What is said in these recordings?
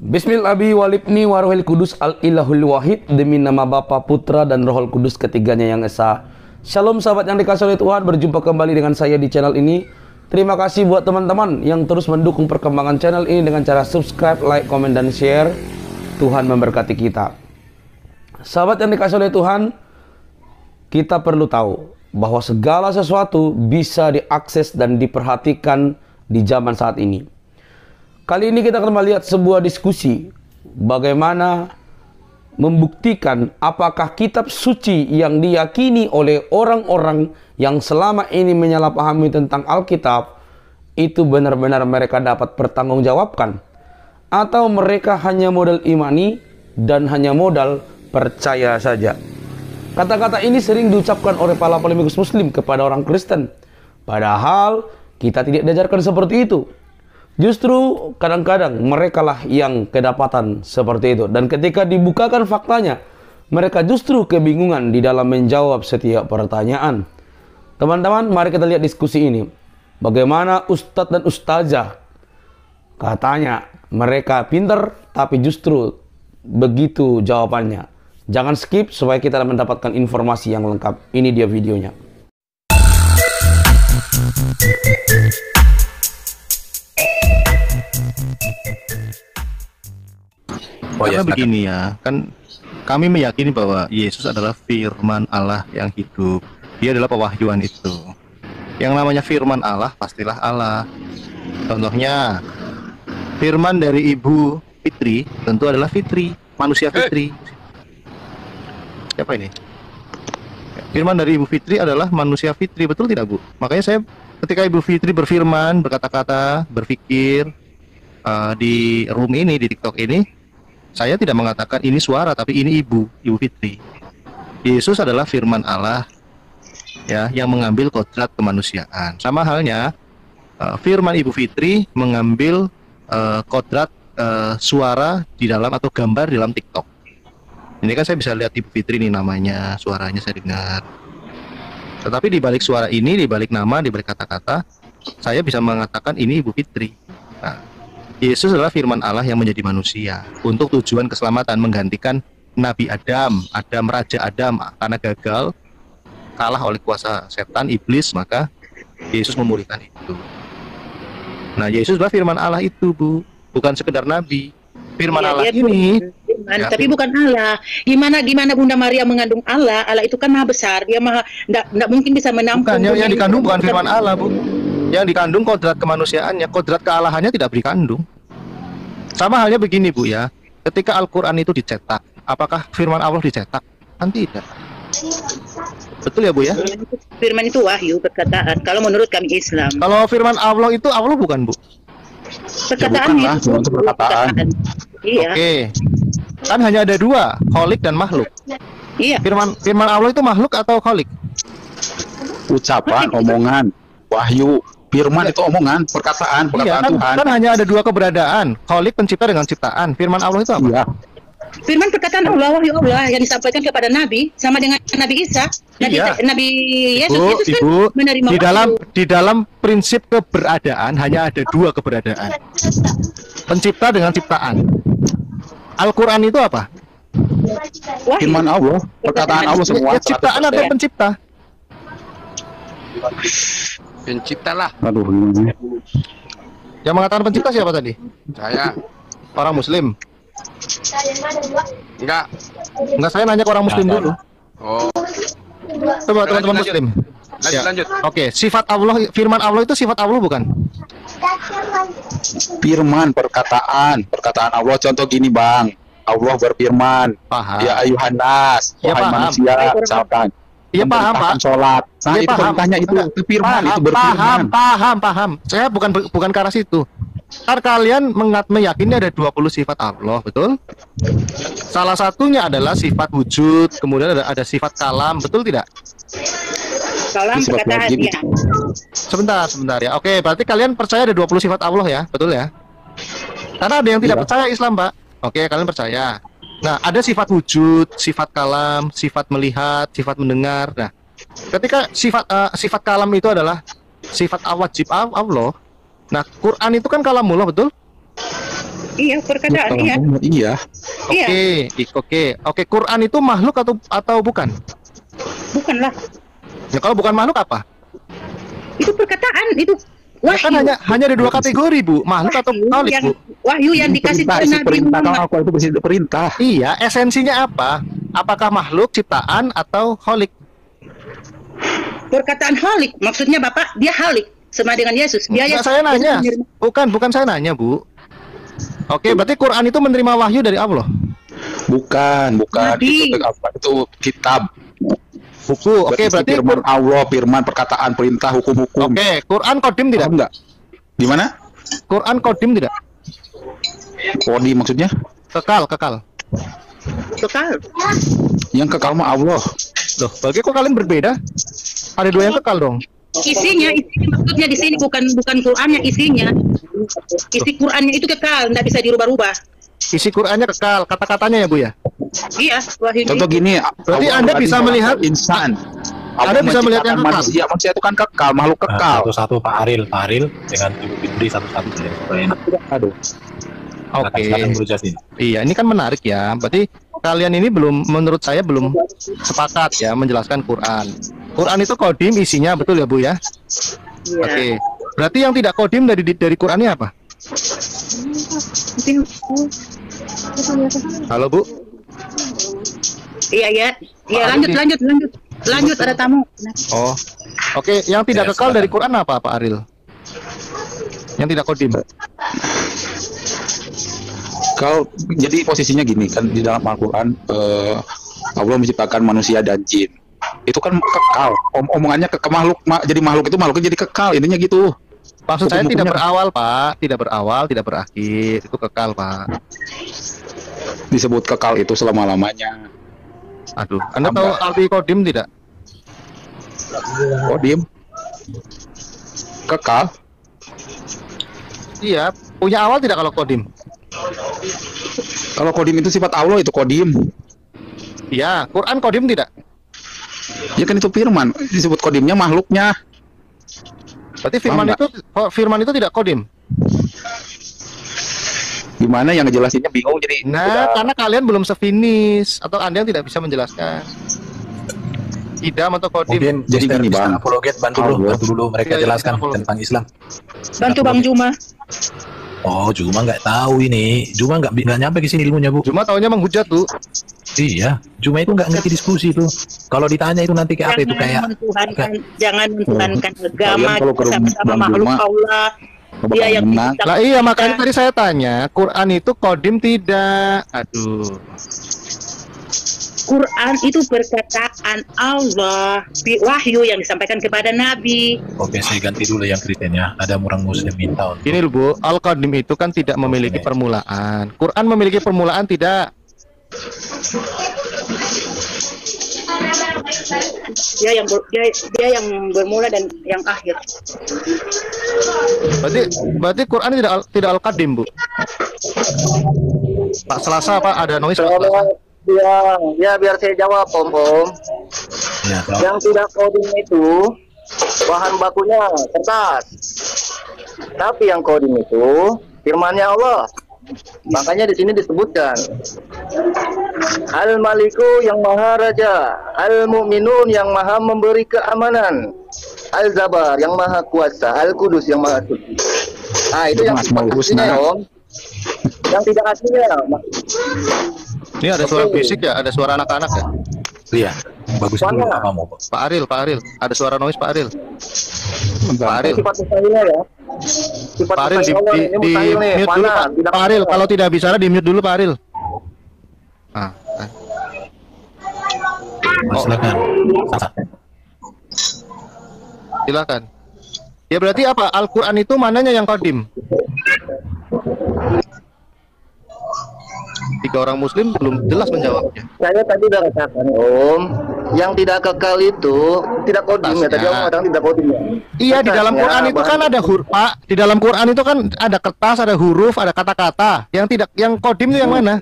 Bismillahi walibni warohil kudus al-ilahul wahid. Demi nama Bapa, Putra, dan Rohul Kudus ketiganya yang esa. Shalom sahabat yang dikasihi oleh Tuhan. Berjumpa kembali dengan saya di channel ini. Terima kasih buat teman-teman yang terus mendukung perkembangan channel ini dengan cara subscribe, like, komen, dan share. Tuhan memberkati kita. Sahabat yang dikasihi oleh Tuhan, kita perlu tahu bahwa segala sesuatu bisa diakses dan diperhatikan di zaman saat ini. Kali ini kita akan melihat sebuah diskusi bagaimana membuktikan apakah kitab suci yang diyakini oleh orang-orang yang selama ini menyalahpahami tentang Alkitab itu benar-benar mereka dapat pertanggungjawabkan, atau mereka hanya modal imani dan hanya modal percaya saja. Kata-kata ini sering diucapkan oleh para polemikus muslim kepada orang Kristen, padahal kita tidak diajarkan seperti itu. Justru kadang-kadang merekalah yang kedapatan seperti itu. Dan ketika dibukakan faktanya, mereka justru kebingungan di dalam menjawab setiap pertanyaan. Teman-teman, mari kita lihat diskusi ini. Bagaimana ustadz dan ustazah, katanya mereka pintar, tapi justru begitu jawabannya. Jangan skip supaya kita mendapatkan informasi yang lengkap. Ini dia videonya. Karena begini ya, kan kami meyakini bahwa Yesus adalah firman Allah yang hidup. Dia adalah pewahyuan itu. Yang namanya firman Allah, pastilah Allah. Contohnya, firman dari Ibu Fitri tentu adalah Fitri, manusia Fitri. Siapa ini? Firman dari Ibu Fitri adalah manusia Fitri, betul tidak, Bu? Makanya saya ketika Ibu Fitri berfirman, berkata-kata, berpikir di room ini, di TikTok ini, saya tidak mengatakan ini suara, tapi ini Ibu Fitri. Yesus adalah firman Allah ya, yang mengambil kodrat kemanusiaan. Sama halnya firman Ibu Fitri mengambil kodrat suara di dalam atau gambar di dalam TikTok. Ini kan saya bisa lihat Ibu Fitri ini namanya, suaranya saya dengar. Tetapi di balik suara ini, di balik nama, di balik kata-kata, saya bisa mengatakan ini Ibu Fitri. Nah, Yesus adalah firman Allah yang menjadi manusia untuk tujuan keselamatan, menggantikan Nabi Adam, Raja Adam, karena gagal, kalah oleh kuasa setan, iblis, maka Yesus memulihkan itu. Nah, Yesus adalah firman Allah itu, Bu, bukan sekedar Nabi. Firman Allah ini, ya, tapi bukan Allah. Gimana Bunda Maria mengandung Allah? Allah itu kan maha besar, dia maha, tidak mungkin bisa menampung. Bukan, yang dikandung bukan firman Allah, Bu. Yang dikandung kodrat kemanusiaannya, kodrat kealahannya tidak dikandung. Sama halnya begini, Bu, ya. Ketika Al-Quran itu dicetak, apakah firman Allah dicetak? Kan tidak. Betul ya, Bu, ya? Firman itu wahyu, perkataan. Kalau menurut kami Islam. Kalau firman Allah itu Allah bukan, Bu? Perkataan ya, itu perkataan. Iya. Oke. Kan hanya ada dua, kholik dan makhluk. Iya. Firman Allah itu makhluk atau kholik? Ucapan, omongan, wahyu. Firman itu omongan, perkataan iya, kan, Tuhan. Kan hanya ada dua keberadaan, kholik pencipta dengan ciptaan. Firman Allah itu apa? Iya. Firman perkataan Allah, wahyu Allah yang disampaikan kepada Nabi, sama dengan Nabi Isa. Nabi Yesus Ibu, kan menerima di dalam prinsip keberadaan hanya ada dua keberadaan, pencipta dengan ciptaan. Al-Quran itu apa? Wahyu. Firman Allah, perkataan Allah semua. Ya, ciptaan atau pencipta? Pencipta lah. Aduh. Yang mengatakan pencipta siapa tadi? Saya. Orang Muslim. Enggak, saya nanya ke orang Muslim dulu. Oh. Coba teman-teman Muslim. Lanjut. Oke, sifat Allah, firman Allah itu sifat Allah bukan? Firman, perkataan Allah. Contoh gini, Bang. Allah berfirman, paham. Ya ayuhan nas, ya, wahai manusia, misalkan. Iya, paham, Pak. Sholat. Nah, ya, itu perintahnya itu firman, itu berfirman. Paham. Saya bukan ke arah situ. Ntar kalian meyakini ada 20 sifat Allah, betul? Salah satunya adalah sifat wujud, kemudian ada sifat kalam, betul tidak? Kalam perkataan, ya. Sebentar ya. Oke, berarti kalian percaya ada 20 sifat Allah ya, betul ya? Karena ada yang tidak percaya Islam, Pak. Oke, kalian percaya. Nah, ada sifat wujud, sifat kalam, sifat melihat, sifat mendengar. Nah, ketika sifat kalam itu adalah sifat wajib Allah. Nah, Quran itu kan kalamullah, betul? Iya, perkataan, iya. Iya. Iya. Oke. Quran itu makhluk atau bukan? Bukanlah. Ya kalau bukan makhluk apa? Itu perkataan, itu Ya kan wahyu. hanya ada dua kategori, Bu. Makhluk atau khalik, Bu? Wahyu yang dikasih Perintah, ke isi Nabi perintah. Kalau Muhammad. aku itu bersih perintah. Iya, esensinya apa? Apakah makhluk, ciptaan, atau khalik? Perkataan halik, maksudnya Bapak, dia halik sama dengan Yesus. Dia Enggak, saya nanya. Bukan saya nanya, Bu. Oke, berarti Quran itu menerima wahyu dari Allah. Bukan. Nabi. Itu apa? Itu kitab. Buku. Oke, berarti firman Allah, firman, perkataan, perintah, hukum-hukum. Oke, Quran kodim tidak? Paham nggak? Gimana? Quran kodim tidak? Kodi maksudnya? Kekal. Kekal. Yang kekal mah Allah. Loh, bagi kok kalian berbeda? Ada dua yang kekal dong. Isinya maksudnya di sini bukan Qurannya, isinya. Isi Qurannya itu kekal, tidak bisa dirubah-rubah. Isi Qurannya kekal, kata-katanya ya, Bu ya? Iya, wahyu. Contoh gini. Berarti Allah Anda tadi bisa kalau melihat insan. Anda bisa melihat yang kekal. Manusia itu kan kekal, makhluk kekal. Satu-satu Pak Aril dengan Ibu Fitri satu-satu ya, supaya enak. Aduh. Oke. Silakan Bu Jasin. Iya, ini kan menarik ya. Berarti kalian ini menurut saya belum sepakat ya menjelaskan Quran. Quran itu kodim isinya, betul ya, Bu ya? Iya. Oke. Berarti yang tidak kodim dari Qurannya apa? Halo, Bu. Iya. Iya, Pak lanjut ada tamu. Oh. Oke, yang tidak Ya, kekal silakan. dari Quran apa, Pak Aril? Yang tidak kodim. Kalau jadi posisinya gini kan di dalam Al-Quran Allah menciptakan manusia dan jin. Itu kan kekal. Omongannya ke makhluk, jadi makhluk itu makhluknya jadi kekal, intinya gitu. Maksud saya tidak Hukum-hukumnya berawal, Pak. Tidak berawal, tidak berakhir. Itu kekal, Pak. disebut kekal itu selama-lamanya. Aduh, Anda tahu arti kodim tidak? Kodim kekal. Iya, punya awal tidak kalau kodim? Kalau kodim itu sifat Allah, itu kodim. Iya, Quran kodim tidak? Ya kan itu firman, disebut kodimnya makhluknya. Berarti firman itu tidak kodim. Gimana yang ngejelasinnya bingung jadi. Nah, karena kalian belum sefinish atau Anda yang tidak bisa menjelaskan. Idam atau kodim. Mungkin Jadi Mister gini, Bang. Apologet bantu dulu mereka Iya, jelaskan apologet. tentang Islam. Bantu Bang Juma. Oh, Juma nggak tahu ini. Juma nggak nyampe ke sini ilmunya, Bu. Cuma taunya menghujat, Bu. Iya, Juma itu nggak ngerti diskusi itu. Kalau ditanya itu nanti kayak apa itu kayak Jangan mentuhankan agama, Kalian kalau ke sama-sama Bang makhluk Juma, Allah. bakal Dia yang menang. menciptakan Lah iya, makanya kita. tadi saya tanya, Quran itu kodim tidak? Aduh. Quran itu perkataan Allah, wahyu yang disampaikan kepada Nabi. Oke, saya ganti dulu yang kriteria. Ada orang muslim minta untuk Gini loh, Bu, Al-Qadim itu kan tidak memiliki permulaan. Quran memiliki permulaan tidak? Dia yang bermula dan yang akhir. Berarti Quran tidak Al-Qadim, Bu. Pak Selasa, Pak, ada noise, Pak Selasa. Ya biar saya jawab Om. ya, kalau Yang tidak kodim itu bahan bakunya kertas. Tapi yang kodim itu firman-Nya Allah. Makanya di sini disebutkan Al-Maliku yang Maha Raja, Al-Mu'minun yang Maha memberi keamanan, Al-Zabar yang Maha Kuasa, Al-Qudus yang Maha Suci. Nah, itu yang Asmaul aslinya, Husna. Om. Yang tidak aslinya. Ini ada suara fisik ya, ada suara anak-anak ya. iya, bagus dulu namamu, Bu. Pak Aril, ada suara noise, Pak Aril. Pak Aril, Sifat mustahilnya ya. Sifat Pak Aril di mustahil Allah ini mustahil nih. mute dulu, Mana? Pak. Tidak Pak Aril, bisa. kalau tidak bicara di mute dulu, Pak Aril. Silakan. Silakan. Ya berarti apa? Al-Quran itu mananya yang kodim? Tiga orang muslim belum jelas menjawabnya. Saya tadi udah katakan Om, yang tidak kekal itu tidak kodim ya. Tadi Om katakan tidak kodim ya. Iya, di dalam Kertasnya, Quran itu kan ada huruf, Pak. Di dalam Quran itu kan ada kertas, ada huruf, ada kata-kata. Yang kodim itu yang mana?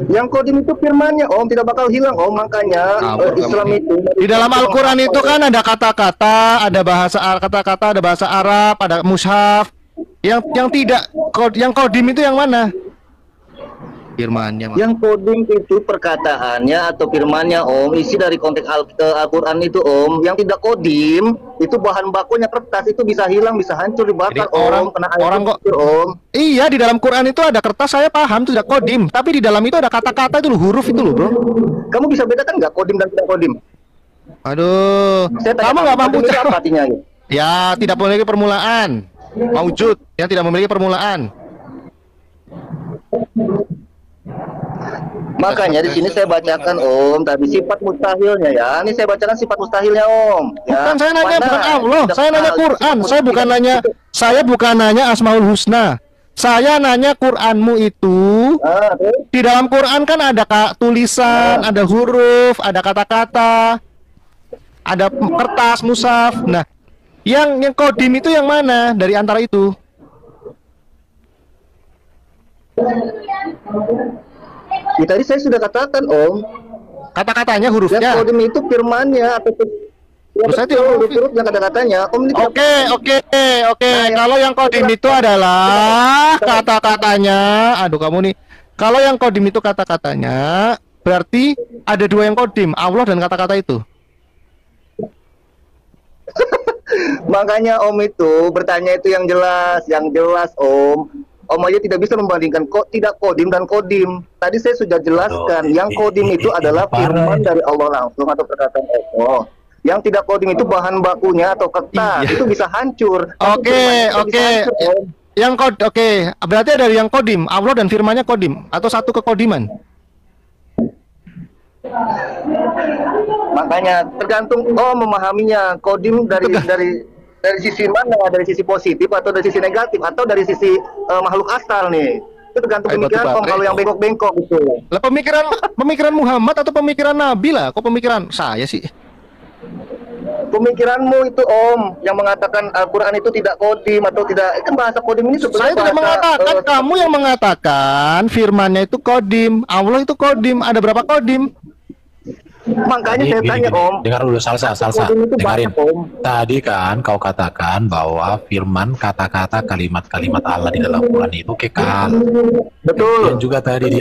Yang kodim itu firmannya Om, tidak bakal hilang Om. Makanya Islam itu Di dalam Al-Quran itu kan ada kata-kata, ada bahasa kata-kata, ada bahasa Arab, ada mushaf. Yang tidak yang kodim itu yang mana? Firmannya. Yang kodim itu perkataannya atau firmannya Om, isi dari konteks Al-Quran itu Om. Yang tidak kodim itu bahan bakunya kertas, itu bisa hilang, bisa hancur, dibakar. Jadi orang kok Om. Iya, di dalam Quran itu ada kertas, saya paham itu tidak kodim, tapi di dalam itu ada kata-kata itu loh, huruf itu loh, bro. Kamu bisa bedakan nggak kodim dan tidak kodim? Aduh, kamu nggak mampu apa artinya? Ya, tidak memiliki permulaan. Maujud yang tidak memiliki permulaan. Makanya di sini saya bacakan Om tadi sifat mustahilnya ya. Ini saya bacakan sifat mustahilnya Om. Ya. Bukan saya nanya bukan Allah, saya nanya Quran. Saya bukan nanya Asmaul Husna. Saya nanya Quranmu itu. Di dalam Quran kan ada tulisan, ada huruf, ada kata-kata, ada kertas, mushaf. Nah, yang kodim itu yang mana dari antara itu? Ya, tadi saya sudah katakan Om. Kata-katanya hurufnya. Yang kodim itu firmannya atau saya tidak huruf-hurufnya kata-katanya. Om ini Oke. Kalau yang kodim itu adalah kata-katanya. Aduh kamu nih. Kalau yang kodim itu kata-katanya, berarti ada dua yang kodim, Allah dan kata-kata itu. Makanya Om itu bertanya itu yang jelas Om. Om aja tidak bisa membandingkan tidak kodim dan kodim. Tadi saya sudah jelaskan, yang kodim itu adalah firman dari Allah langsung atau perkataan Allah. Yang tidak kodim itu bahan bakunya atau kertas, itu bisa hancur. Oke. Yang berarti ada yang kodim, Allah dan firmannya kodim atau satu kekodiman. Makanya tergantung memahaminya kodim dari sisi mana? Dari sisi positif atau dari sisi negatif atau dari sisi makhluk asal nih? Itu tergantung pemikiran Om. Kalau yang bengkok-bengkok gitu. Lah pemikiran Muhammad atau pemikiran Nabi lah? Kok pemikiran saya sih? Pemikiranmu itu Om yang mengatakan Al-Quran itu tidak kodim atau tidak. Kan bahasa kodim ini sebenarnya saya tidak mengatakan. Kamu yang mengatakan firmannya itu kodim, Allah itu kodim. Ada berapa kodim? Makanya saya tanya Om. Dengar dulu Salsa. Dengarin. Tadi kan kau katakan bahwa firman kata-kata kalimat-kalimat Allah di dalam Quran itu kekal. Betul. Dan juga tadi di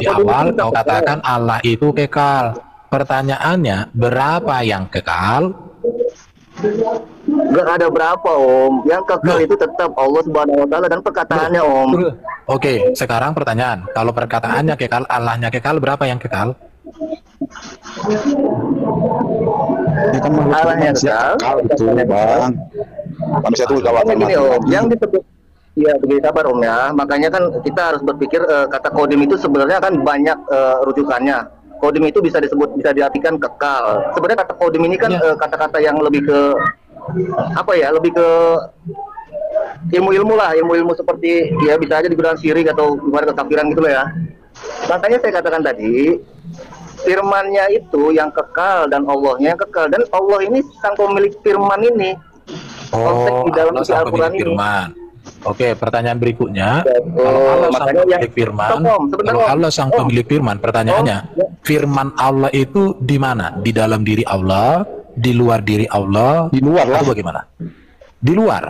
awal kau katakan Allah itu kekal. Pertanyaannya, berapa yang kekal? Gak ada berapa Om. Yang kekal itu tetap Allah Subhanahu Wa Taala dan perkataannya Om. Oke, sekarang pertanyaan. Kalau perkataannya kekal, Allahnya kekal, berapa yang kekal? Ini kan Allahnya kekal itu Bang. Manusia itu kawan gini Om, yang disebut ya begini sabar Om ya. Makanya kan kita harus berpikir kata kodim itu sebenarnya kan banyak rujukannya. Kodim itu bisa diartikan kekal. Sebenarnya kata kodim ini kan kata-kata yang lebih ke apa ya? Lebih ke ilmu-ilmu lah, ilmu-ilmu seperti ya bisa aja digunakan syirik atau gimana kekafiran gitu lah ya. Makanya saya katakan tadi firmannya itu yang kekal dan Allahnya yang kekal, dan Allah ini sang pemilik firman ini. Konteks di dalam Al-Quran ini. Oke, pertanyaan berikutnya, kalau Allah sang pemilik firman, pertanyaannya, firman Allah itu di mana? Di dalam diri Allah, di luar diri Allah, di luar lah. Atau bagaimana? Di luar.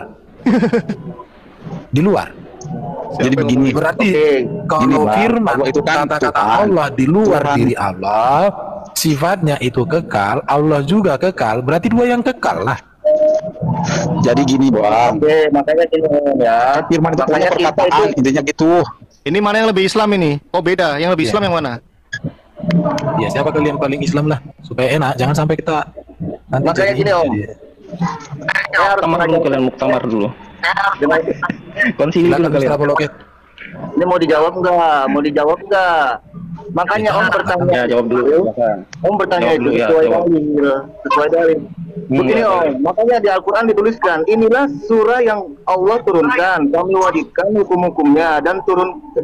Di luar. Jadi begini. Berarti kalau firman itu kata-kata Allah di luar diri Allah, sifatnya itu kekal, Allah juga kekal, berarti dua yang kekal lah. Jadi gini Bang. Oke, makanya gini ya. Firman itu makanya perkataan, intinya gitu. Ini mana yang lebih Islam ini? Oh beda, yang lebih Islam yang mana? Ya siapa kalian paling Islam lah, supaya enak, jangan sampai kita nanti. Makanya gini Om. Muktamar dulu. Konsili dulu kalian. Ini mau dijawab enggak? Makanya Om bertanya. Jawab dulu. Om bertanya itu sesuai dalil. Begini Om, makanya di Al-Quran dituliskan, inilah surah yang Allah turunkan, kami wajibkan hukum-hukumnya dan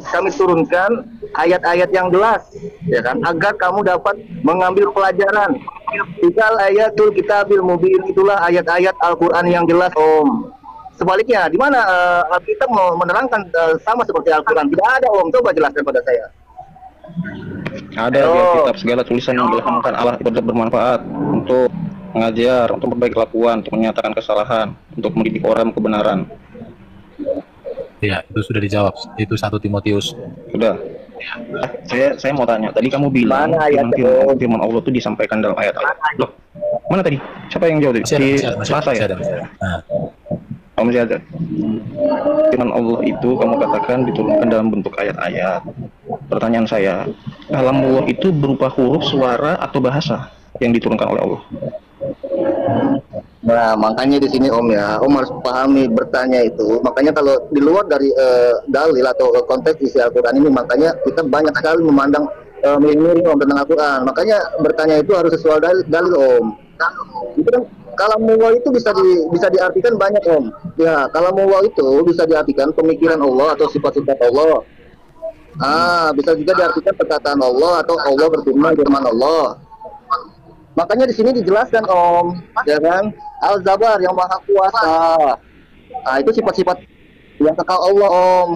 kami turunkan ayat-ayat yang jelas, ya kan, agar kamu dapat mengambil pelajaran. Tikal ayatul kitabil mubin, itulah ayat-ayat Al-Quran yang jelas Om. Sebaliknya, di mana Alkitab mau menerangkan sama seperti Al-Quran? Tidak ada Om, coba jelaskan pada saya. Ada di Alkitab segala tulisan yang dilakukan Allah itu bermanfaat untuk mengajar, untuk memperbaiki kelakuan, untuk menyatakan kesalahan, untuk mendidik orang kebenaran. Ya, itu sudah dijawab. Itu 1 Timotius. Sudah. Saya mau tanya. Tadi kamu bilang firman Allah itu disampaikan dalam ayat-ayat. Loh, mana tadi? Siapa yang jawab tadi? Selasa ya? Kamu masih ada. Firman Allah itu kamu katakan diturunkan dalam bentuk ayat-ayat. Pertanyaan saya, kalam Allah itu berupa huruf, suara, atau bahasa yang diturunkan oleh Allah? Nah, makanya di sini Om ya, Om harus pahami bertanya itu. Makanya kalau di luar dari dalil atau konteks isi Al-Quran ini, makanya kita banyak sekali memandang miring-miring Om tentang Al-Quran. Makanya bertanya itu harus sesuai dalil Om. Itu kan kalamullah itu bisa diartikan banyak Om. Ya, kalamullah itu bisa diartikan pemikiran Allah atau sifat-sifat Allah. Bisa juga diartikan perkataan Allah atau Allah firman Allah. Makanya di sini dijelaskan Om, ya kan? Al-Zabar yang maha kuasa. Itu sifat-sifat yang kekal Allah Om.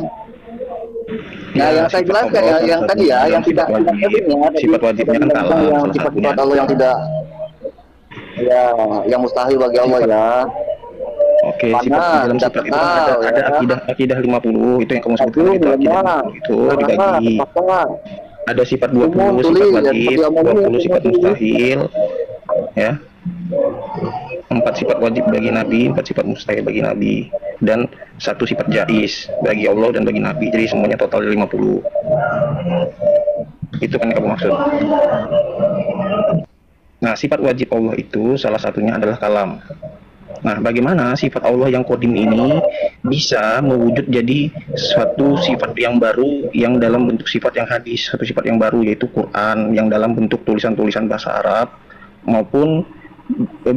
Nah, yang saya jelaskan ya, yang tadi ya, yang tidak sifat wajibnya kan kalam, yang sifat-sifat Allah yang tidak, ya, yang mustahil bagi Allah ya. Oke, dalam sifat itu ada akidah 50 itu yang kamu sebutkan itu akidah itu dibagi. Ada sifat 20 sifat wajib, 20 sifat mustahil, ya. 4 sifat wajib bagi Nabi, 4 sifat mustahil bagi Nabi, dan 1 sifat jais bagi Allah dan bagi Nabi. Jadi semuanya total 50. Itu kan yang kamu maksud. Nah, sifat wajib Allah itu salah satunya adalah kalam. Nah, bagaimana sifat Allah yang qadim ini bisa mewujud jadi suatu sifat yang baru yang dalam bentuk sifat yang hadis, satu sifat yang baru yaitu Quran yang dalam bentuk tulisan-tulisan bahasa Arab maupun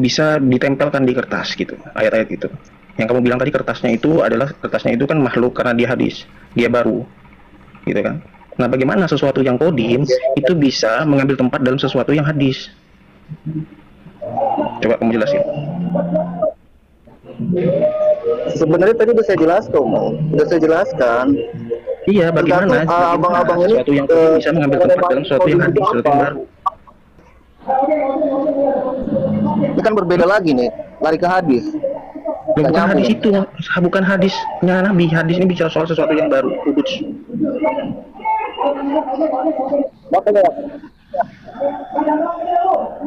bisa ditempelkan di kertas gitu, ayat-ayat itu. Yang kamu bilang tadi kertasnya itu kan makhluk karena dia hadis, dia baru, gitu kan? Nah, bagaimana sesuatu yang qadim itu bisa mengambil tempat dalam sesuatu yang hadis? Coba kamu jelasin. Sebenarnya tadi udah saya jelaskan, udah saya jelaskan. Iya, bagaimana abang-abang ini sesuatu yang bisa mengambil tempat dalam sesuatu yang hadis, sesuatu yang baru. Ini kan berbeda lagi nih, lari ke hadis. Bukan hadis itu, bukan hadisnya Nabi. Hadis ini bicara soal sesuatu yang baru, kudus. Makanya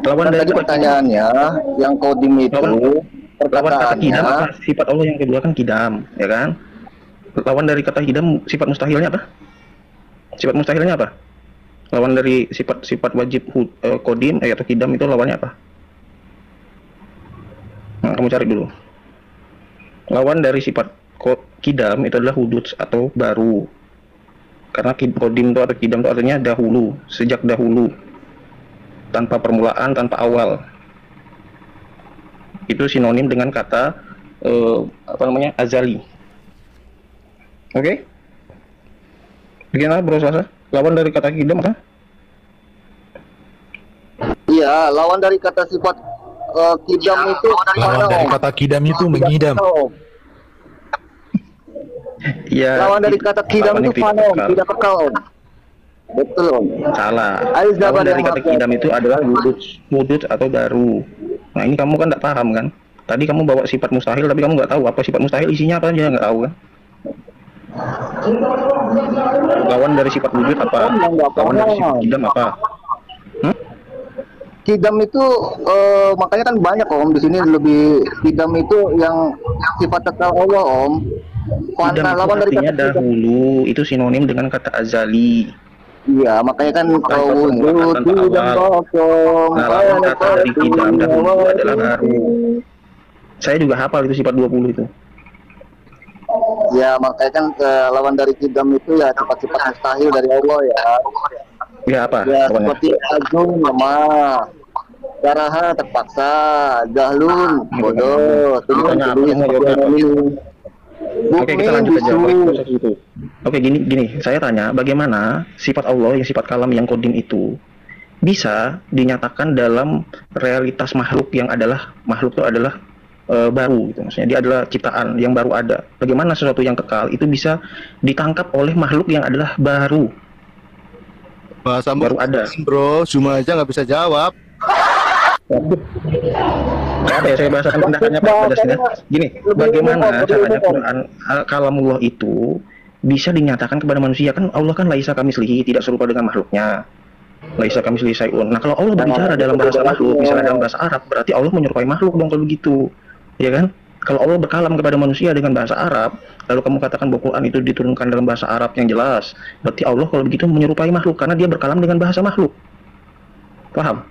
lawan dari pertanyaannya yang qadim itu lawan kata kidam apa? Sifat Allah yang kedua kan kidam, ya kan? Lawan dari kata kidam sifat mustahilnya apa? Sifat mustahilnya apa? Lawan dari sifat wajib qadim atau kidam itu lawannya apa? Nah, kamu cari dulu. Lawan dari sifat kidam itu adalah hudud atau baru. Karena qadim itu atau kidam itu artinya dahulu, sejak dahulu. Tanpa permulaan, tanpa awal. Itu sinonim dengan kata azali. Oke? Bagaimana Bro Sasa? Lawan dari kata kidam apa? Iya, lawan dari kata sifat kidam itu lawan dari kata kidam itu mengidam. Ya, lawan dari kata kidam itu fana, tidak kekal Om. Betul Om. Salah. Lawan dari kata kidam itu adalah wujud atau baru. Nah, ini kamu kan tidak paham kan? Tadi kamu bawa sifat mustahil tapi kamu nggak tahu apa sifat mustahil isinya apa aja, nggak tahu kan? Lawan dari sifat wujud apa? Lawan dari sifat kidam apa? Kidam itu makanya kan banyak Om di sini lebih kidam itu yang sifat kekal Allah Om. Kidam itu lawan dari artinya dahulu, itu sinonim dengan kata azali. Iya, makanya kan wujud dan kosong. Nah, lawan kata dari kidam dahulu adalah baru. Saya juga hafal itu sifat 20 itu. Ya, makanya kan lawan dari kidam itu ya sifat-sifat mustahil dari Allah ya. Ya apa? Ya, seperti agung lemah, garaha terpaksa, jahlun bodoh, Oke, kita lanjut aja. Oke, gini, saya tanya, bagaimana sifat Allah yang sifat kalam yang qadim itu bisa dinyatakan dalam realitas makhluk yang adalah makhluk itu adalah baru gitu. Maksudnya dia adalah ciptaan yang baru ada. Bagaimana sesuatu yang kekal itu bisa ditangkap oleh makhluk yang adalah baru? Bahasa baru ada. Bro, cuma aja nggak bisa jawab. Ada ya, saya bahasakan tindakannya Pak pada sini. Gini, bagaimana caranya Quran kalamullah itu bisa dinyatakan kepada manusia? Kan Allah kan laisa kamislihi, tidak serupa dengan makhluknya. Laisa kamislihi syai'un. Nah, kalau Allah berbicara dalam bahasa makhluk, misalnya dalam bahasa Arab, berarti Allah menyerupai makhluk dong kalau begitu. Ya kan? Kalau Allah berkalam kepada manusia dengan bahasa Arab, lalu kamu katakan bahwa Quran itu diturunkan dalam bahasa Arab yang jelas, berarti Allah kalau begitu menyerupai makhluk karena dia berkalam dengan bahasa makhluk. Paham?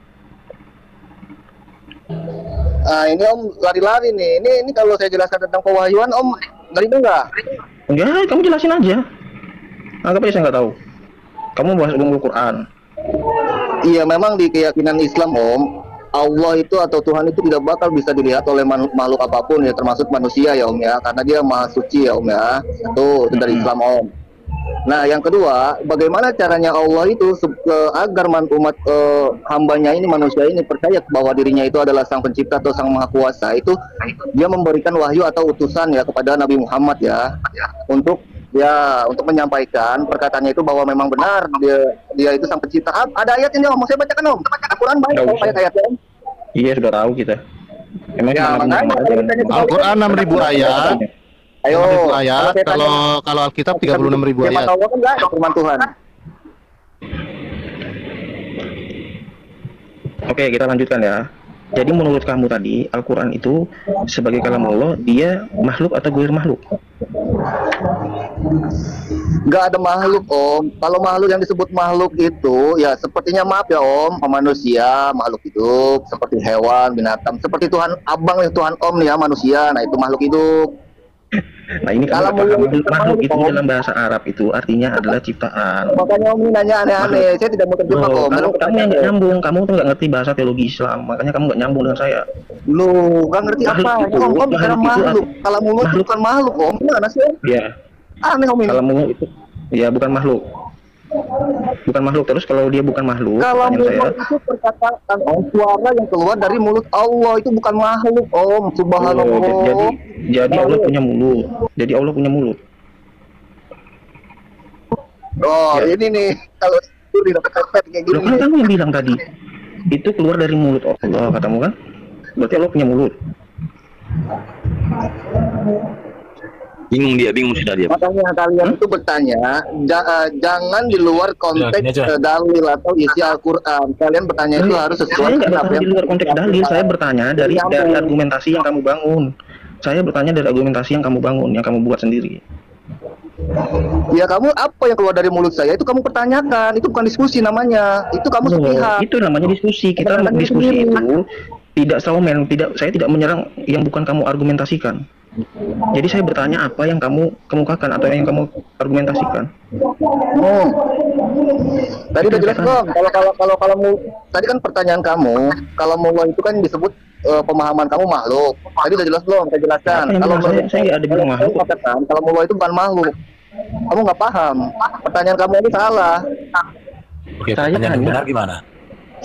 Ah, ini Om lari-lari nih. Ini kalau saya jelaskan tentang pewahyuan, Om ngerti enggak? Enggak, kamu jelasin aja. Anggap aja saya nggak tahu. Kamu bahas ulumul Quran. Iya, memang di keyakinan Islam, Om, Allah itu atau Tuhan itu tidak bakal bisa dilihat oleh makhluk apapun ya, termasuk manusia ya, Om ya, karena dia maha suci ya, Om ya. Itu dari Islam, Om. Nah, yang kedua, bagaimana caranya Allah itu agar umat hambanya ini, manusia ini percaya bahwa dirinya itu adalah sang pencipta atau sang maha kuasa, itu dia memberikan wahyu atau utusan ya kepada Nabi Muhammad ya, untuk menyampaikan perkataannya itu bahwa memang benar dia itu sang pencipta. Ada ayatnya Om, mau saya bacakan Om. Al-Quran banyak ayat-ayatnya. Iya, sudah tahu kita. Emang ya, Al-Quran 6.000 ayat. Ayo, ayat, kalau Alkitab 36.000 ayat. Tahu kan enggak firman Tuhan. Oke, kita lanjutkan ya. Jadi menurut kamu tadi Al-Quran itu sebagai kalam Allah, dia makhluk atau ghair makhluk? Nggak ada makhluk, Om. Kalau makhluk yang disebut makhluk itu ya sepertinya, maaf ya Om, manusia, makhluk hidup, seperti hewan, binatang, seperti Tuhan Abang, Tuhan Om nih ya, manusia. Nah, itu makhluk hidup. Nah, ini kan makhluk itu dalam bahasa Arab itu artinya adalah ciptaan. Makanya Om ini nanya aneh-aneh. Saya tidak mau terjebak, Om. Kamu yang nggak nyambung, kamu tuh nggak ngerti bahasa teologi Islam, makanya kamu nggak nyambung dengan saya. Lu nggak ngerti apa? Om bicara makhluk. Kalau mulut itu bukan makhluk, Om. Gimana sih? Iya. Aneh Om ini. Kalau mulut itu, ya bukan makhluk. Bukan makhluk. Terus kalau dia bukan makhluk, kalau mulut itu perkataan Om, suara yang keluar dari mulut Allah itu bukan makhluk, Om. Subhanallah. Jadi Allah punya mulut. Jadi Allah punya mulut. Oh, ya. Ini nih kalau itu tidak kayak gini. Kan kamu yang bilang tadi itu keluar dari mulut Allah, katamu kan? Berarti Allah punya mulut. Bingung sudah dia. Makanya kalian itu bertanya, jangan di luar konteks dalil atau isi Al-Quran. Kalian bertanya itu harus sesuai dengan apa yang di luar konteks dalil. Saya bertanya dari argumentasi yang kamu bangun. Saya bertanya dari argumentasi yang kamu bangun, yang kamu buat sendiri. Ya, kamu apa yang keluar dari mulut saya itu kamu pertanyakan. Itu bukan diskusi namanya. Itu kamu sepihak. Itu namanya diskusi. Kita diskusi itu tidak semen, saya tidak menyerang yang bukan kamu argumentasikan. Jadi saya bertanya apa yang kamu kemukakan atau yang kamu argumentasikan. Oh, tadi udah jelas dong. Kalau tadi kan pertanyaan kamu, kalau mulai itu kan disebut pemahaman kamu makhluk. Tadi udah jelas belum? Saya jelaskan. Kalau saya nggak ada bilang makhluk. Kalau mulai itu bukan makhluk. Kamu nggak paham. Pertanyaan kamu ini salah. Oke, pertanyaan yang benar gimana?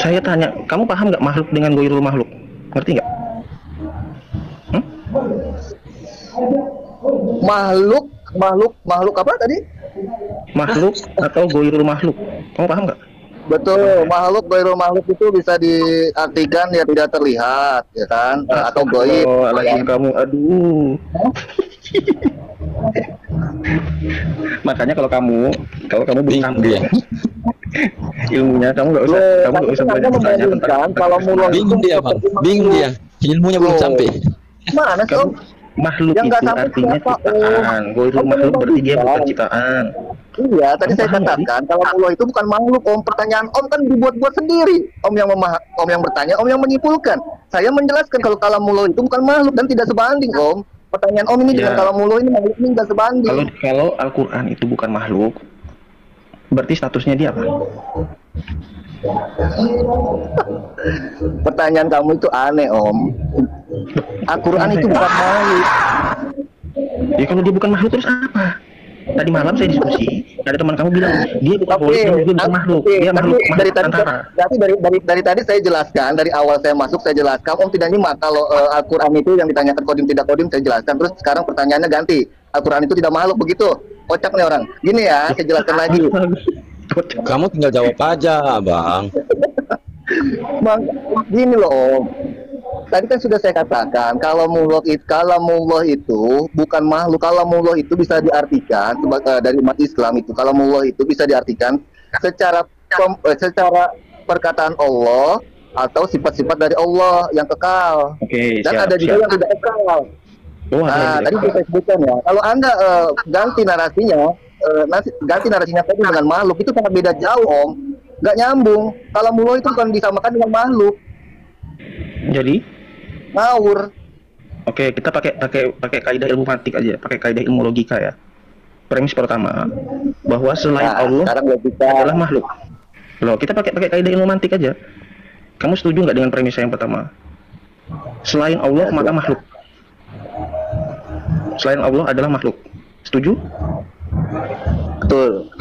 Saya tanya, kamu paham nggak makhluk dengan ghairul makhluk? Ngerti nggak? Makhluk apa tadi? Makhluk atau ghairul makhluk. Kamu paham nggak? Betul, makhluk ghairul makhluk itu bisa diartikan ya tidak terlihat, ya kan? Atau gaib. Oh, lagi kamu, aduh. Makanya kalau kamu bingung dia. Ilmunya kamu nggak usah bertanya tentang kalau mulai bingung dia. Ilmunya belum sampai. Mana sih? Makhluk yang itu artinya ciptaan. Ghairul makhluk berarti dia bukan ciptaan. Iya, tadi saya katakan kalau Allah itu bukan makhluk, Om. Pertanyaan Om kan dibuat-buat sendiri. Om yang bertanya, Om yang menyimpulkan. Saya menjelaskan kalau kalamullah itu bukan makhluk dan tidak sebanding, Om. Pertanyaan Om ini dengan kalamullah ini makhluk ini tidak sebanding. Kalau Al-Quran itu bukan makhluk, berarti statusnya dia apa? Pertanyaan kamu itu aneh, Om. Al-Quran itu bukan makhluk. Ya kalau dia bukan makhluk terus apa? Tadi malam saya diskusi, ada teman kamu bilang dia bukan makhluk, dia makhluk antara. Dari tadi saya jelaskan, dari awal saya masuk saya jelaskan, Om tidak nyimak kalau Al-Quran itu yang ditanyakan kodim tidak kodim saya jelaskan. Terus sekarang pertanyaannya ganti, Al-Quran itu tidak makhluk begitu? Kocak nih orang. Gini ya, saya jelaskan lagi. Kamu tinggal jawab aja, Bang. Bang, gini loh Om. Tadi kan sudah saya katakan kalamullah itu bukan makhluk. Kalamullah itu bisa diartikan dari umat Islam itu kalamullah itu bisa diartikan secara perkataan Allah atau sifat-sifat dari Allah yang kekal. Oke, Dan ada juga yang tidak kekal. Nah, tadi saya sebutkan ya. Kalau Anda ganti narasinya tadi dengan makhluk itu sangat beda jauh Om. Nggak nyambung. Kalamullah itu bukan disamakan dengan makhluk. Jadi Ngawur. oke, kita pakai kaidah ilmu matematik aja, pakai kaidah ilmu logika ya. Premis pertama bahwa selain Allah adalah makhluk. Loh, kita pakai kaidah ilmu matematik aja. Kamu setuju nggak dengan premis saya yang pertama? Selain Allah maka makhluk. Selain Allah adalah makhluk. Setuju? Betul.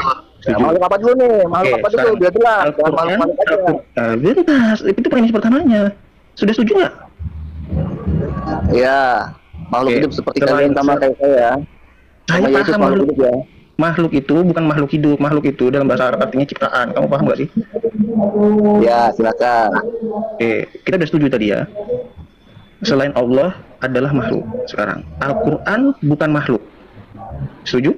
Ya, makhluk apa dulu nih? Makhluk apa dulu? Biar jelas. Bentar, itu premis pertamanya. Sudah setuju nggak? Ya, makhluk hidup seperti kalian sama kayak saya. Saya paham makhluk. Ya. Makhluk itu bukan makhluk hidup. Makhluk itu dalam bahasa Arab artinya ciptaan. Kamu paham nggak sih? Ya, silakan. Oke, kita udah setuju tadi ya. Selain Allah adalah makhluk. Sekarang Al-Quran bukan makhluk. Setuju?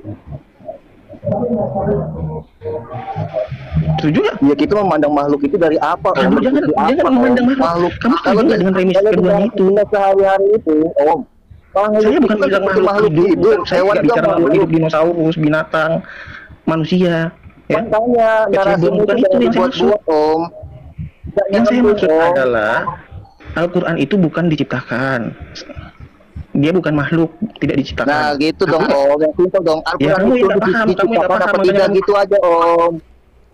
Setuju nggak? Ya, kita memandang makhluk itu dari apa? Kamu jangan memandang makhluk. Kamu setuju nggak dengan premis kedua itu? Sehari-hari itu, Om. Saya bukan bilang makhluk hidup. Saya nggak bicara makhluk hidup, dinosaurus, binatang, manusia. Ya. Makanya bukan itu yang saya maksud. Om. Yang saya maksud adalah Al-Quran itu bukan diciptakan. Dia bukan makhluk, tidak diciptakan. Nah, gitu dong, Om. Yang simpel dong. Al-Quran itu diciptakan apa tidak gitu aja, Om.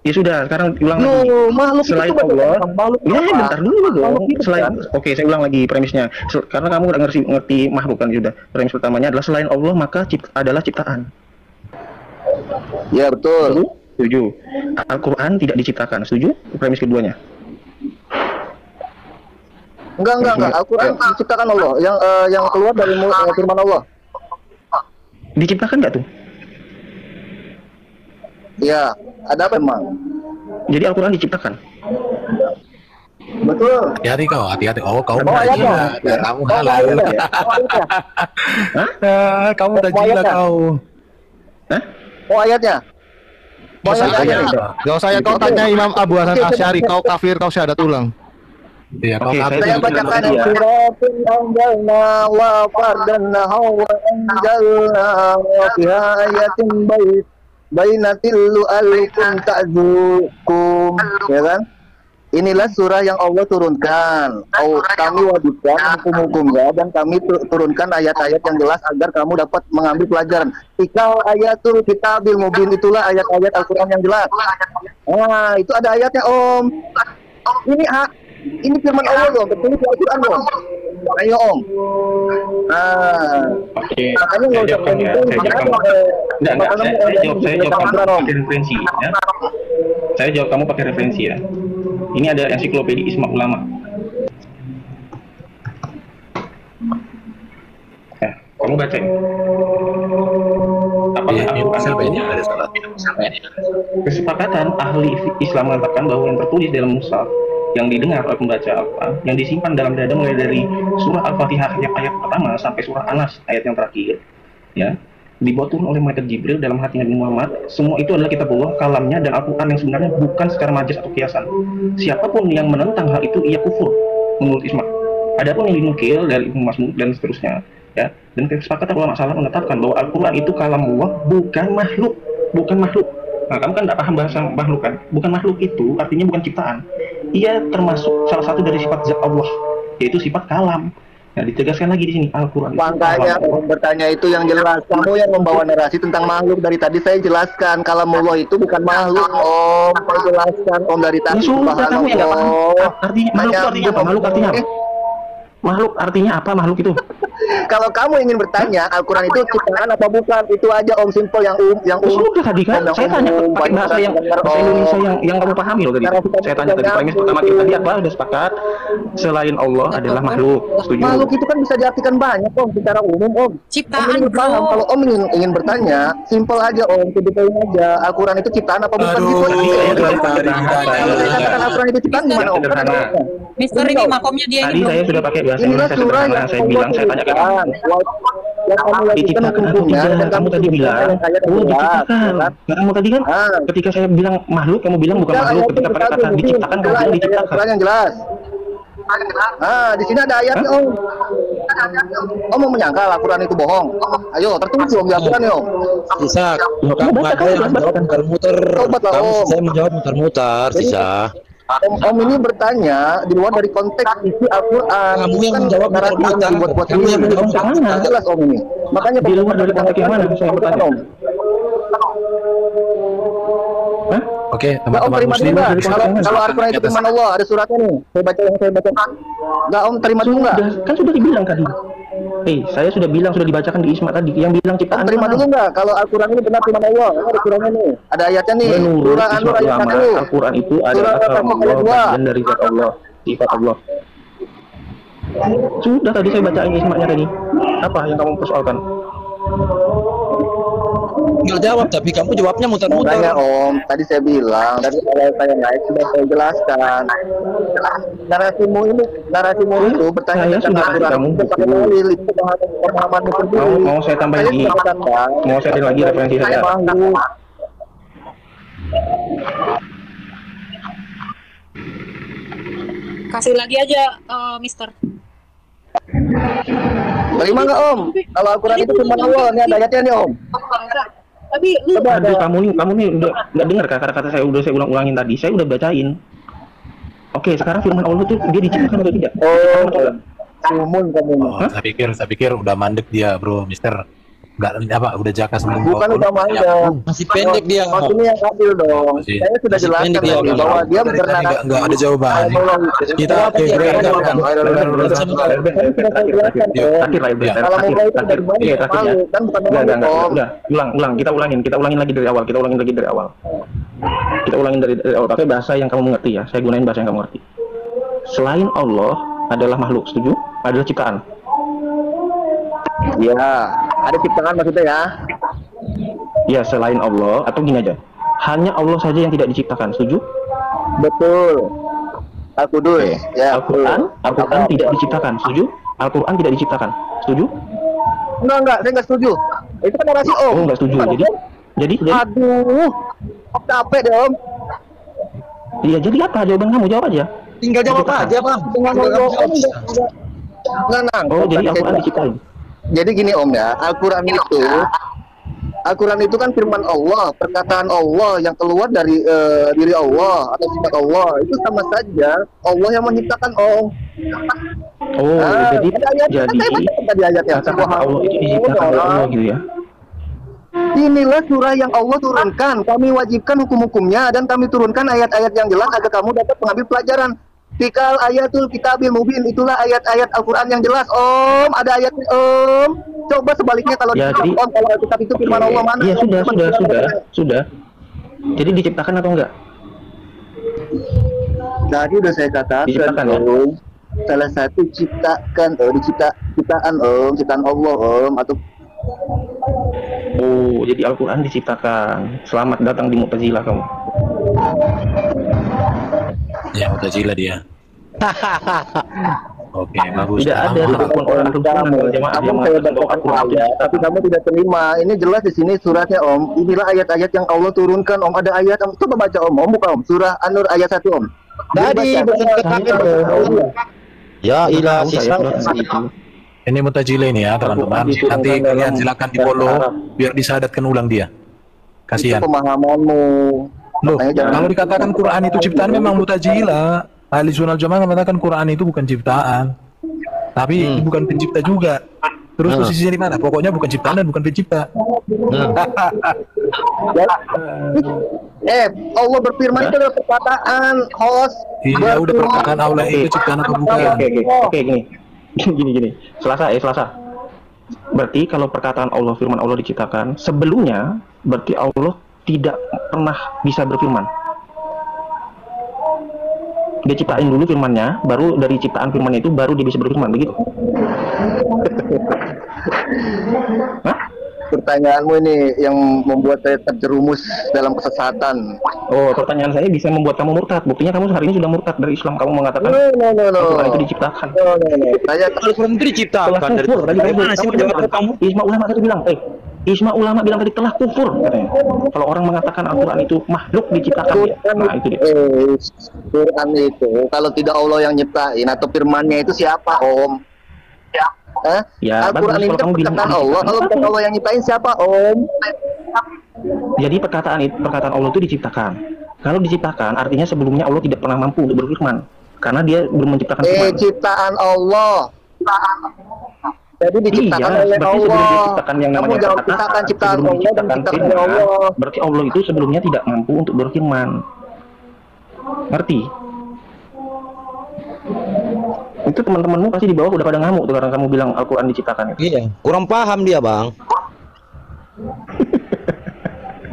Ya sudah, sekarang ulang lagi. Makhluk selain itu Allah, ya bentar dulu dong. Selain, kan? oke, saya ulang lagi premisnya. Karena kamu udah ngerti makhluk kan sudah. Premis pertamanya adalah selain Allah maka adalah ciptaan. Ya betul. Setuju. Al-Quran tidak diciptakan. Setuju? Premis keduanya. Enggak. Al-Quran diciptakan Allah. Yang keluar dari firman Allah. Diciptakan nggak tuh? Ya, ada apa emang? Jadi Al-Quran diciptakan. Betul. Hati-hati. Oh, kau udah gila. Kamu halal. Hah? Kamu udah gila kau. Hah? Oh, ayatnya. Gak usah ya, kau tanya Imam Abu Hasan Asy'ari, kau kafir, kau syahadat ulang. Iya, kau saya bacakan suratul anzalna wa fardanna wa anzalna wa fiha ayatin bainatil alaikum ta'zukum, ya kan? Inilah surah yang Allah turunkan. Kami wajibkan hukum-hukumnya dan kami turunkan ayat-ayat yang jelas agar kamu dapat mengambil pelajaran. Tikal ayatul kitabil mubin, itulah ayat-ayat Al-Quran yang jelas. Nah, itu ada ayatnya, Om. Ini firman Allah dong, betul di Al-Quran dong. Ayo Om. Oke. Makanya nggak usah saya jawab kamu pakai referensi ya. Saya jawab kamu pakai referensi ya. Ini ada ensiklopedia Ijma Ulama. Ya, kamu baca. Kesepakatan ahli Islam mengatakan bahwa yang tertulis dalam mushaf, yang didengar oleh pembaca apa, yang disimpan dalam dada mulai dari surah Al-Fatihah ayat pertama sampai surah Anas ayat yang terakhir, ya, dibawa turun oleh malaikat Jibril dalam hati Nabi Muhammad. Semua itu adalah kitabullah, kalamnya dan Al-Quran yang sebenarnya bukan secara majaz atau kiasan. Siapapun yang menentang hal itu ia kufur menurut Ijma. Adapun yang dinukil dari Ibnu Mas'ud dan seterusnya, ya, dan kesepakatan ulama salaf menetapkan bahwa Al-Quran itu kalamullah, bukan makhluk. Nah, kamu kan tidak paham bahasa makhluk kan? Bukan makhluk itu artinya bukan ciptaan. Ia termasuk salah satu dari sifat zat Allah, yaitu sifat kalam. Nah, ditegaskan lagi di sini Al-Quran. Makanya bertanya itu yang jelas. Kamu yang membawa narasi tentang makhluk, dari tadi saya jelaskan kalamullah itu bukan makhluk, Om. Saya jelaskan Om dari tadi. Sudah, kamu yang nggak paham. Artinya makhluk itu artinya apa? Makhluk artinya apa? Makhluk artinya apa? Makhluk itu? Kalau kamu ingin bertanya Al-Quran itu ciptaan apa bukan, itu aja Om, simple yang Sudah tadi kan, saya tanya pakai bahasa Indonesia yang kamu pahami loh tadi. Saya tanya tadi, premis pertama kita tadi apa? Udah sepakat. Selain Allah adalah makhluk. Setuju? Makhluk itu kan bisa diartikan banyak Om, secara umum Om. Ciptaan, Om, kalau Om ingin bertanya, simple aja Om, detailin aja. Al-Quran itu ciptaan apa bukan gitu? Al-Quran itu ciptaan gimana Om? Mister ini makomnya dia tadi saya sudah pakai bahasa Indonesia sederhana. Saya bilang, saya tanya ke kamu. Diciptakan atau tidak? Dan kamu tadi bilang, oh diciptakan. Kamu tadi kan, ketika saya bilang makhluk, kamu bilang bukan makhluk. Ketika pakai kata diciptakan, kamu bilang diciptakan. Yang jelas. Di sini ada ayatnya Om. Om mau menyangkal Al-Quran itu bohong? Ayo, tertulis Om di Al-Quran ya Om. Bisa. Kamu yang menjawab muter-muter. Saya menjawab muter-muter, bisa. Om ini bertanya di luar dari konteks isi Al-Quran. Kamu yang menjawab muter-muter. Kamu yang menjawab muter-muter. Jelas Om ini. Makanya di luar dari konteks yang mana saya bertanya Om? Oke, teman-teman muslim. Kalau Al-Quran itu firman Allah, ada suratnya nih. Saya baca. Enggak Om, terima dulu enggak? Kan sudah dibilang tadi. Saya sudah bilang, sudah dibacakan di Isma tadi. Yang bilang ciptaan. Terima dulu enggak? Kalau Al-Quran ini benar firman Allah, ada suratnya nih. Ada ayatnya nih. Menurut Isma ulama, Al-Quran itu adalah kalam Allah, bagian dari zat Allah, sifat Allah. Sudah tadi saya bacain Isma-nya tadi. Apa yang kamu persoalkan? Nggak jawab, tapi kamu jawabnya muter-muter. Makanya Om, tadi saya bilang, dari awal saya naik sudah saya jelaskan. Narasimu itu bertanya tentang Al-Quran itu pakai dalil, itu pemahamanmu sendiri. Mau saya tambah lagi? Mau saya lagi referensi saya? Kasih lagi aja, Mister. Terima nggak Om? Kalau Al-Quran itu firman Allah, ini ada ayatnya nih Om. Tapi lu kamu nih udah nggak dengar kata-kata saya udah saya ulangin tadi. Saya udah bacain. Oke, sekarang firman Allah itu dia diciptakan atau tidak? Sumun kamu. Saya pikir udah mandek dia, Bro, Mister. Enggak udah jaka sebelum. Bukan udah mandek. Masih pendek dia. Maksudnya yang adil dong. Saya sudah jelaskan bahwa dia bernarasi. Enggak ada jawaban. Kita ulang. Kita ulangin lagi dari awal. Kita ulangin dari awal. Pakai bahasa yang kamu mengerti ya. Saya gunain bahasa yang kamu ngerti. Selain Allah adalah makhluk, setuju? Adalah ciptaan. Ya, ada ciptaan maksudnya ya? Ya, selain Allah, atau gini aja, hanya Allah saja yang tidak diciptakan, setuju? Betul. Al-Qudus. Ya, Al-Quran tidak diciptakan, setuju? Al-Quran tidak diciptakan, setuju? Enggak, saya nggak setuju. Itu kan narasi Om. Oh, nggak setuju. Jadi? Aduh, capek deh Om. Iya, jadi apa jawaban kamu? Jawab aja. Tinggal jawab aja, Bang. Oh, jadi Al-Quran diciptain. Jadi gini Om ya, Al-Quran itu kan firman Allah, perkataan Allah yang keluar dari diri Allah atau sifat Allah, itu sama saja Allah yang menciptakan Om. Oh, jadi ayatnya Allah itu diciptakan oleh Allah gitu ya. Inilah surah yang Allah turunkan. Kami wajibkan hukum-hukumnya dan kami turunkan ayat-ayat yang jelas agar kamu dapat mengambil pelajaran. Tikal ayatul kitabil mubin, itulah ayat-ayat Al-Quran yang jelas Om. Ada ayat Om. Coba sebaliknya kalau ya, Om, kalau Alkitab itu firman Allah mana? Iya sudah. Jadi diciptakan atau enggak? Tadi udah saya katakan diciptakan, Om. Salah satu ciptaan Allah Om, atau jadi Al-Quran diciptakan. Selamat datang di Mu'tazilah kamu. Ya, Mu'tazilah dia. Oke, bagus. Tidak ada satupun orang jamaah yang mengatakan Al-Quran tapi kamu tidak terima. Ini jelas di sini suratnya Om. Inilah ayat-ayat yang Allah turunkan Om. Ada ayat Om. Coba baca Om. Om buka Om. Surah An-Nur ayat 1 Om. Tadi ya ilah sisa. Ini Mu'tazilah ini ya, teman-teman. Nanti kalian silakan di-follow biar disadatkan ulang dia. Kasihan. Itu pemahamanmu. Loh, kalau dikatakan Quran itu ciptaan memang Mu'tazilah. Ahli Sunnah Jamaah mengatakan Quran itu bukan ciptaan. Tapi bukan pencipta juga. Terus posisinya di mana? Pokoknya bukan ciptaan dan bukan pencipta. Allah berfirman itu adalah perkataan host. Iya, udah perkataan Allah itu ciptaan atau bukan? Oke, gini. Selasa. Berarti kalau perkataan Allah, firman Allah diciptakan sebelumnya, berarti Allah tidak pernah bisa berfirman. Dia ciptain dulu firmannya, baru dari ciptaan firmannya itu baru dia bisa berfirman, begitu? Hah? Pertanyaanmu ini yang membuat saya terjerumus dalam kesesatan. Oh, pertanyaan saya bisa membuat kamu murtad. Buktinya kamu hari ini sudah murtad dari Islam. Kamu mengatakan No. Al-Quran itu diciptakan. No. Saya Al-Quran itu diciptakan telah kufur. Tadi saya menjawab kamu. Ijma ulama tadi bilang, Ijma ulama bilang tadi telah kufur katanya. Kalau orang mengatakan Al-Quran itu makhluk diciptakan, nah itu dia. Quran itu kalau tidak Allah yang nyiptain atau firmannya itu siapa, Om? Ya, Al-Quran ini kan perkataan Allah. Kalau bukan Allah yang nyiptain siapa, Om? Jadi perkataan Allah itu diciptakan. Kalau diciptakan artinya sebelumnya Allah tidak pernah mampu untuk berfirman karena dia belum menciptakan firman. Ciptaan Allah. Jadi diciptakan oleh berarti Allah. sebelum diciptakan yang namanya jawab kata-kata, ciptaan sebelum Allah dan diciptakan ciptaan firman, Allah. berarti Allah itu sebelumnya tidak mampu untuk berfirman. Ngerti? Itu teman-temanmu pasti di bawah udah pada ngamuk tuh karena kamu bilang Al-Quran diciptakan. Iya, kurang paham dia, Bang.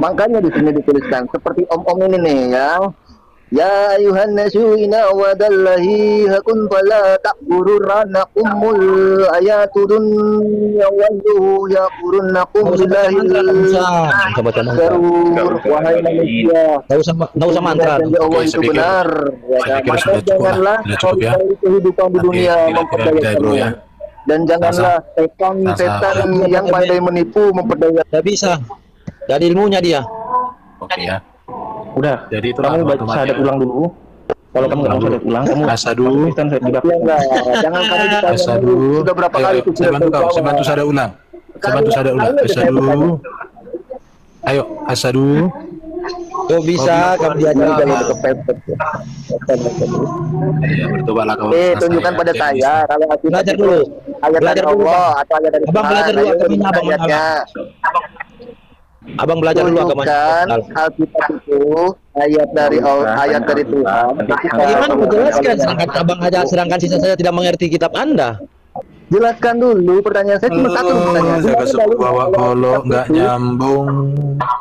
Makanya di sini dituliskan seperti om-om ini nih ya. Ya ayuhan nasu inna wadallahi hakun fala takfururanakumul ayatudun yawaddu yakurunnakum billahil garur. Wahai manusia, Nggak usah mantra. janji Allah itu benar. Maka janganlah kehidupan di dunia memperdayakanmu. Dan janganlah setan yang pandai menipu memperdaya. Nggak bisa. Dari ilmunya dia. Oke ya. Udah, Jadi itu kamu baca syahadat ulang dulu. Kalau kamu nggak mau syahadat ulang, kamu Asadu. Kristen saya juga. Jangan kamu ditanya Asadu. sudah berapa kali itu Saya bantu kau. Saya bantu syahadat ulang. Asadu. Ayo, asadu. Tuh bisa kamu diajarin Jangan Bang. kepepet. Iya, bertobatlah kau. Tunjukkan pada saya kalau aku Belajar dulu. ayat dari Belajar dulu, Allah Bang. atau ayat dari Abang belajar dulu agamanya, Abang. ayatnya. Abang belajar dulu agamanya. Tunjukkan Alkitab itu ayat dari Allah, ayat dari Tuhan. Gimana menjelaskan? Sedangkan sisa saya tidak mengerti kitab Anda. Jelaskan dulu, pertanyaan saya cuma satu pertanyaan. Jaga suku bawa golok nggak nyambung.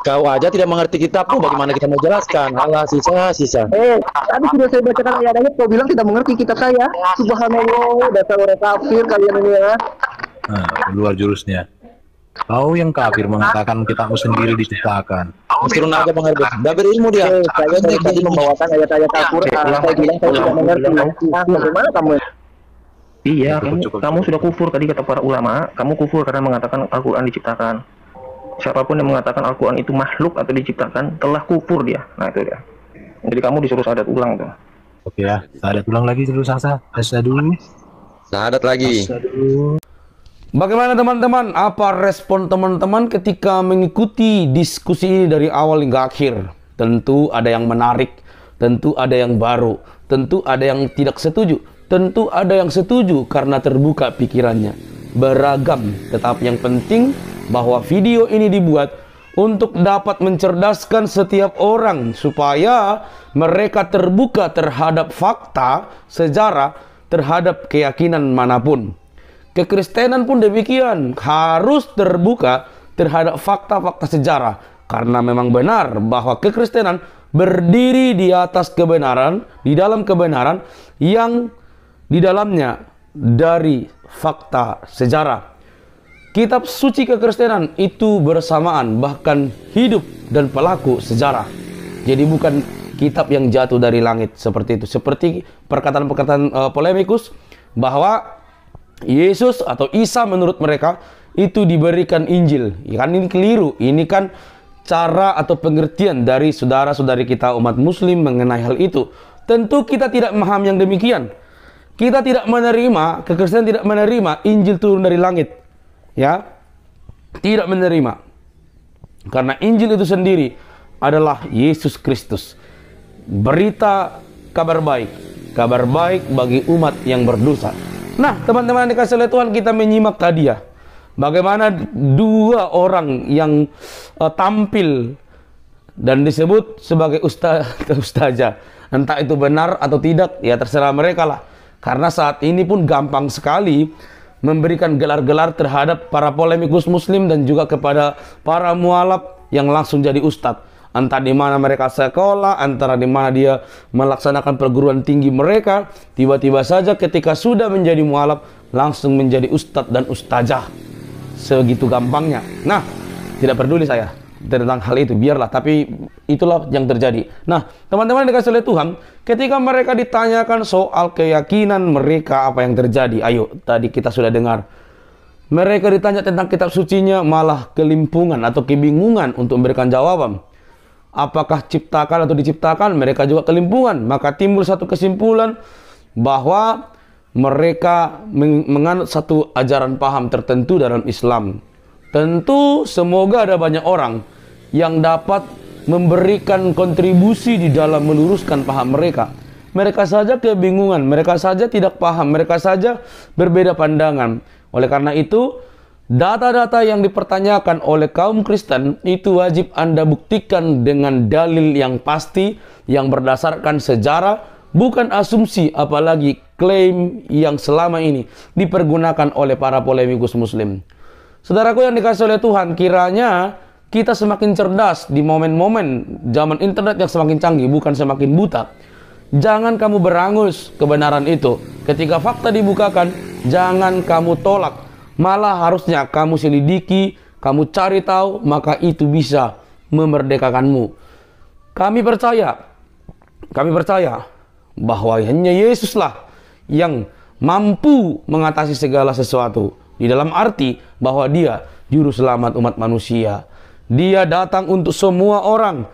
Kau aja tidak mengerti kitabmu, bagaimana kita mau jelaskan? Alah, sisa. Tadi sudah saya bacakan ayat-ayat, kau bilang tidak mengerti kitab saya. Subhanallah, dasar orang kafir kalian ini ya. Nah, luar jurusnya. Kau yang kafir mengatakan kitabmu sendiri diciptakan. Turun aja Bang Herbert. Udah berilmu dia. Saya tadi membawakan ayat-ayat Al-Quran. Saya bilang saya tidak mengerti. Bagaimana kamu? Iya, kamu sudah kufur tadi kata para ulama. Kamu kufur karena mengatakan Al-Quran diciptakan. Siapapun yang mengatakan Al-Quran itu makhluk atau diciptakan telah kufur dia. Nah itu dia. Jadi kamu disuruh syahadat ulang tuh. Oke ya, syahadat ulang lagi terus Sasa. Asadu. Syahadat lagi. Bagaimana teman-teman? Apa respon teman-teman ketika mengikuti diskusi ini dari awal hingga akhir? Tentu ada yang menarik, tentu ada yang baru, tentu ada yang tidak setuju, tentu ada yang setuju karena terbuka pikirannya. Beragam, tetapi yang penting bahwa video ini dibuat untuk dapat mencerdaskan setiap orang supaya mereka terbuka terhadap fakta, sejarah, terhadap keyakinan manapun. Kekristenan pun demikian, harus terbuka terhadap fakta-fakta sejarah karena memang benar bahwa kekristenan berdiri di atas kebenaran, di dalam kebenaran yang di dalamnya dari fakta sejarah. Kitab suci kekristenan itu bersamaan, bahkan hidup dan pelaku sejarah. Jadi bukan kitab yang jatuh dari langit seperti itu. Seperti perkataan-perkataan polemikus bahwa Yesus atau Isa menurut mereka itu diberikan Injil. Ya kan ini keliru. Ini kan cara atau pengertian dari saudara-saudari kita umat muslim mengenai hal itu. Tentu kita tidak memahami yang demikian. Kita tidak menerima, kekristenan tidak menerima Injil turun dari langit. Ya. Tidak menerima. Karena Injil itu sendiri adalah Yesus Kristus. Berita kabar baik. Kabar baik bagi umat yang berdosa. Nah, teman-teman yang dikasih oleh Tuhan, kita menyimak tadi ya. Bagaimana dua orang yang tampil dan disebut sebagai ustazah. Entah itu benar atau tidak, ya terserah mereka lah. Karena saat ini pun gampang sekali memberikan gelar-gelar terhadap para polemikus muslim dan juga kepada para mualaf yang langsung jadi ustadz. Entah di mana mereka sekolah, antara di mana dia melaksanakan perguruan tinggi mereka, tiba-tiba saja ketika sudah menjadi mualaf langsung menjadi ustadz dan ustazah. Segitu gampangnya. Nah, tidak peduli saya tentang hal itu, biarlah, tapi itulah yang terjadi. Nah, teman-teman yang dikasih oleh Tuhan, ketika mereka ditanyakan soal keyakinan mereka, apa yang terjadi? Ayo, tadi kita sudah dengar. Mereka ditanya tentang kitab sucinya, malah kelimpungan atau kebingungan untuk memberikan jawaban. Apakah ciptakan atau diciptakan? Mereka juga kelimpungan. Maka timbul satu kesimpulan bahwa mereka menganut satu ajaran paham tertentu dalam Islam. Tentu semoga ada banyak orang yang dapat memberikan kontribusi di dalam meluruskan paham mereka. Mereka saja kebingungan, mereka saja tidak paham, mereka saja berbeda pandangan. Oleh karena itu, data-data yang dipertanyakan oleh kaum Kristen itu wajib Anda buktikan dengan dalil yang pasti, yang berdasarkan sejarah, bukan asumsi, apalagi klaim yang selama ini dipergunakan oleh para polemikus muslim. Saudaraku yang dikasih oleh Tuhan, kiranya kita semakin cerdas di momen-momen zaman internet yang semakin canggih, bukan semakin buta. Jangan kamu berangus kebenaran itu. Ketika fakta dibukakan, jangan kamu tolak. Malah harusnya kamu selidiki, kamu cari tahu, maka itu bisa memerdekakanmu. Kami percaya bahwa hanya Yesuslah yang mampu mengatasi segala sesuatu. Di dalam arti bahwa dia juru selamat umat manusia. Dia datang untuk semua orang.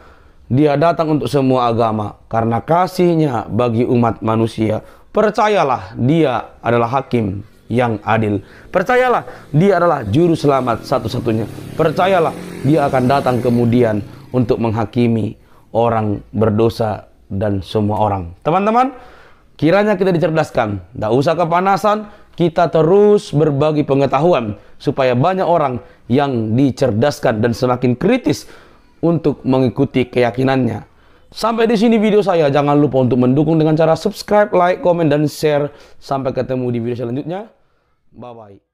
Dia datang untuk semua agama. Karena kasihnya bagi umat manusia. Percayalah, dia adalah hakim yang adil. Percayalah, dia adalah juru selamat satu-satunya. Percayalah, dia akan datang kemudian untuk menghakimi orang berdosa dan semua orang. Teman-teman, kiranya kita dicerdaskan. Tidak usah kepanasan. Kita terus berbagi pengetahuan supaya banyak orang yang dicerdaskan dan semakin kritis untuk mengikuti keyakinannya. Sampai di sini video saya. Jangan lupa untuk mendukung dengan cara subscribe, like, komen, dan share. Sampai ketemu di video selanjutnya. Bye-bye.